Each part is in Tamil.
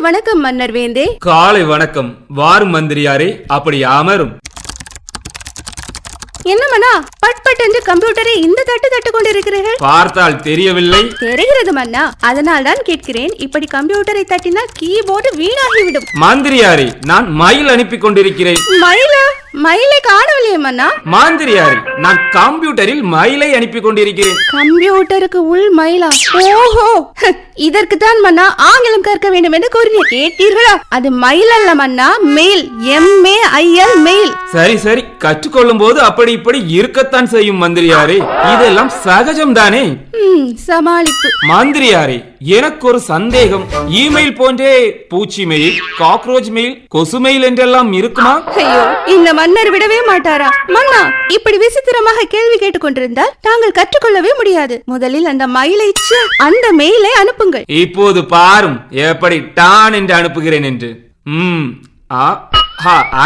வணக்கம் மன்னர் வேந்தே. காலை வணக்கம். வாரும் மந்திரியாரே, அப்படி அமரும். என்ன மன்னா, பட் என்று கம்ப்யூட்டரை இந்த தட்டு கொண்டிருக்கிறீர்கள்? பார்த்தால் தெரியவில்லை? தெரிகிறது மன்னா, அதனால் தான் கேட்கிறேன். இப்படி கம்ப்யூட்டரை தட்டினால் கீபோர்டு வீணாகிவிடும். மந்திரியாரே, நான் மயில் அனுப்பி கொண்டிருக்கிறேன். மயிலை காணவில்லையே மன்னா. மந்திரியாரே, நான் கம்ப்யூட்டரில் மயிலை அனுப்பி கொண்டிருக்கிறேன். கம்ப்யூட்டருக்கு உள் மயிலா? ஓஹோ, இதற்கு தான் மன்னா ஆங்கிலம் கற்க வேண்டும் என்று கூறினேன். கேட்டீர்களா? அது மயில் அல்ல மன்னா, மெயில். MAIL mail. சரி சரி, கற்றுக்கொள்ளும் போது அப்படி இப்படி இருக்கத்தான் செய்யும் மந்திரியாரே. இதெல்லாம் சகஜம் தானே. சமாளிப்பு. மந்திரியாரே, எனக்கு ஒரு சந்தேகம். இமெயில் போன்றே பூச்சி மெயில், காக்ரோச் மெயில், கொசு மெயில் என்றெல்லாம் இருக்குமா? ஐயோ, இந்த மன்னர் விடவே மாட்டாரா? மன்னா, இப்படி விசித்திரமாக கேள்வி கேட்டுக் கொண்டிருந்தால் தாங்கள் கற்றுக்கொள்ளவே முடியாது. முதலில் அந்த மயிலை அந்த மெயிலை அனுப்புங்கள். இப்போது பாரும் எப்படி டான் என்று அனுப்புகிறேன் என்று.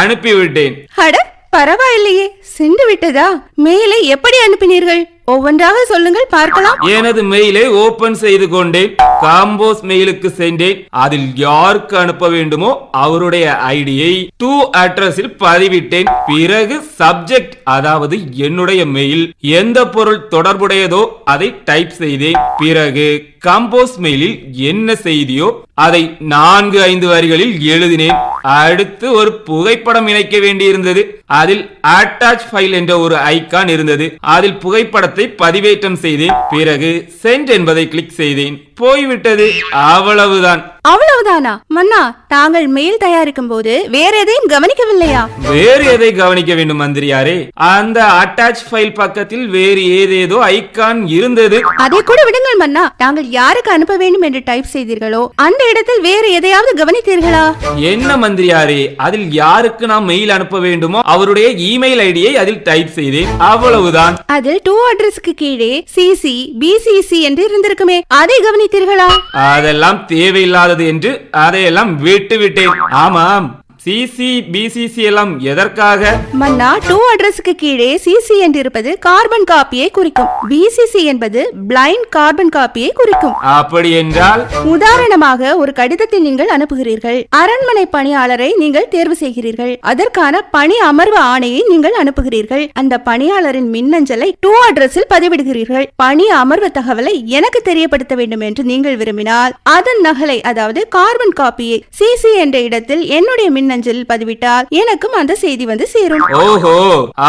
அனுப்பிவிட்டேன். அட, பரவாயில்லையே, சென்று விட்டதா? மெயிலை எப்படி அனுப்பினீர்கள்? ஒவ்வொன்றாக சொல்லுங்கள் பார்க்கலாம். எனது மெயிலை ஓபன் செய்து கொண்டேன். காம்போஸ் மெயிலுக்கு சென்றேன். அதில் யாருக்கு அனுப்ப வேண்டுமோ அவருடைய ஐடியை டு அட்ரஸில் பதிவிட்டேன். பிறகு சப்ஜெக்ட், அதாவது என்னுடைய மெயில் எந்த பொருள் தொடர்புடையதோ அதை டைப் செய்தேன். பிறகு கம்போஸ் மெயிலில் என்ன செய்தியோ அதை 4-5 வரிகளில் எழுதினேன். அடுத்து ஒரு புகைப்படம் இணைக்க வேண்டியிருந்தது. அதில் அட்டாச் ஃபைல் என்ற ஒரு ஐகான் இருந்தது. அதில் புகைப்படத்தை பதிவேற்றம் செய்தேன். பிறகு சென்ட் என்பதை கிளிக் செய்தேன். போய்விட்டது. அவ்வளவுதான். அவ்வளவுதானா? மன்னா, தாங்கள் மெயில் தயாரிக்கும் போது வேற எதையும் கவனிக்கவில்லையா? வேறு எதை கவனிக்க வேண்டும் மந்திரியாரே? அந்த அட்டாச் ஃபைல் பக்கத்தில் வேறு ஏதேதோ ஐகான் இருந்தது. அதை கூட விடுங்கள் மன்னா. தாங்கள் யாருக்கு அனுப்ப வேண்டும் என்று டைப் செய்தீர்களோ அந்த இடத்தில் வேறு எதையாவது கவனித்தீர்களா? என்ன மந்திரியாரே, அதில் யாருக்கு நாம் மெயில் அனுப்ப வேண்டுமோ அவருடைய இமெயில் ஐடியை அதில் டைப் செய்தேன். அவ்வளவுதான். அதில் டு அட்ரஸ்க்கு கீழே CC BCC என்று இருந்திருக்குமே, அதை கவனித்தீர்களா? அதெல்லாம் தேவையில்லாதது என்று அதையெல்லாம் விட்டு விட்டேன். ஆமாம், CC BCC எல்லாம் எதற்காக? மன்னா, டு அட்ரஸ்க்கு கீழே CC என்று இருப்பது கார்பன் காப்பியை குறிக்கும். BCC என்பது பிளைண்ட் கார்பன் காப்பியை குறிக்கும். அப்படி என்றால்? உதாரணமாக, ஒரு கடிதத்தை நீங்கள் அனுப்புகிறீர்கள். அரண்மனை பணியாளரை நீங்கள் தேர்வு செய்கிறீர்கள். அதற்கான பணி அமர்வு ஆணையை நீங்கள் அனுப்புகிறீர்கள். அந்த பணியாளரின் மின்னஞ்சலை டு அட்ரஸில் பதிவிடுகிறீர்கள். பணி அமர்வு தகவலை எனக்கு தெரியப்படுத்த வேண்டும் என்று நீங்கள் விரும்பினால் அதன் நகலை, அதாவது கார்பன் காப்பியை CC என்ற இடத்தில் என்னுடைய மின்னஞ்சலில் பதிவிட்டால் எனக்கும் அந்த செய்தி வந்து சேரும். ஓஹோ,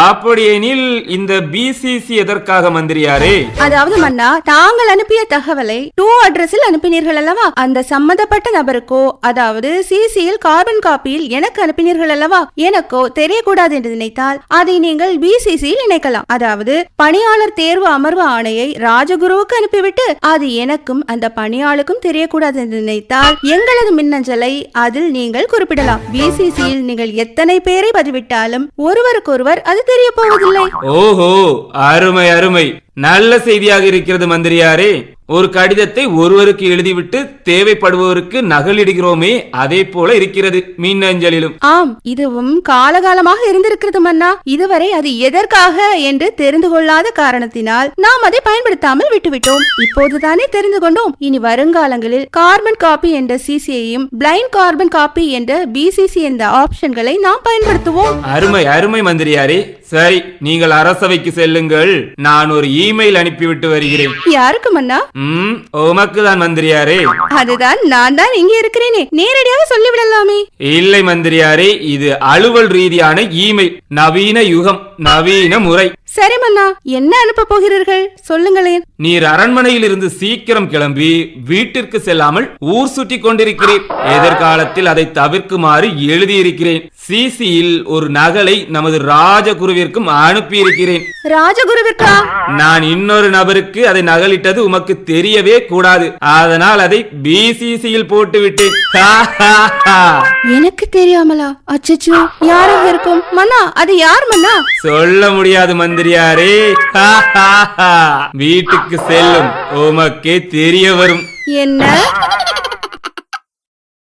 அப்படியெனில் இந்த BCC எதற்காக மந்திரியாரே? அதாவது மன்னா, தாங்கள் அனுப்பிய தகவலை டு அட்ரஸில் அனுப்பினீர்கள் அல்லவா? அந்த சம்பந்தப்பட்ட நபருக்கோ, அதாவது CCயில் கார்பன் காப்பியில் எனக்கு அனுப்பினீர்கள் அல்லவா, எனக்கோ தெரியக்கூடாது என்று நினைத்தால் அதை நீங்கள் BCCயில் இணைக்கலாம். அதாவது பணியாளர் தேர்வு அமர்வு ஆணையை ராஜகுருவுக்கு அனுப்பிவிட்டு அது எனக்கும் அந்த பணியாளருக்கும் தெரியக்கூடாது என்று நினைத்தால் எங்களது மின்னஞ்சலை அதில் நீங்கள் குறிப்பிடலாம். BCCயில் நீங்கள் எத்தனை பேரை பதிவிட்டாலும் ஒருவருக்கொருவர் அது தெரிய போவதில்லை. ஓஹோ, அருமை அருமை. நல்ல செய்தியாக இருக்கிறது மந்திரியாரே. ஒரு கடிதத்தை ஒருவருக்கு எழுதிவிட்டு தேவைப்படுபவருக்கு நகலிடுகிறோமே, அதே போல இருக்கிறது மின்னஞ்சலிலும். ஆம், இதுவும் காலகாலமாக இருந்திருக்கிறது மன்னா. இதுவரை அது எதற்காக என்று தெரிந்து கொள்ளாத காரணத்தினால் நாம் அதை பயன்படுத்தாமல் விட்டுவிட்டோம். இப்போதுதானே தெரிந்து கொண்டோம். இனி வருங்காலங்களில் கார்பன் காப்பி என்ற CCயையும் பிளைண்ட் கார்பன் காப்பி என்ற BCC என்ற ஆப்ஷன்களை நாம் பயன்படுத்துவோம். அருமை அருமை மந்திரியாரே. சரி, நீங்கள் அரசவைக்கு செல்லுங்கள். நான் ஒரு இமெயில் அனுப்பிவிட்டு வருகிறேன். யாருக்கு மன்னா? உமக்கு தான் மந்திரியாரே. அதுதான், நான் தான் இங்கே இருக்கிறேனே, நேரடியாக சொல்லிவிடலாமே. இல்லை மந்திரியாரே, இது அலுவல் ரீதியான இமெயில். நவீன யுகம், நவீன முறை. சரி மன்னா, என்ன அனுப்ப போகிறீர்கள் சொல்லுங்களேன். நீர் அரண்மனையில் இருந்து சீக்கிரம் கிளம்பி வீட்டிற்கு செல்லாமல் ஊர் சுற்றி கொண்டிருக்கிறேன். எதிர்காலத்தில் அதை தவிர்க்குமாறு எழுதியிருக்கிறேன். CCயில் ஒரு நகலை நமது ராஜகுருவிற்கும் அனுப்பியிருக்கிறேன். ராஜகுருவிற்கா? நான் இன்னொரு நபருக்கு அதை நகலிட்டது உமக்கு தெரியவே கூடாது. அதனால் அதை BCCயில் போட்டு விட்டேன். எனக்கு தெரியாமலா? அச்சச்சோ, யாராக இருக்கும் மன்னா? அது யார் மன்னா? சொல்ல முடியாது மந்திரியாரே. வீட்டுக்கு செல்லும் உமக்கே தெரிய வரும். என்ன?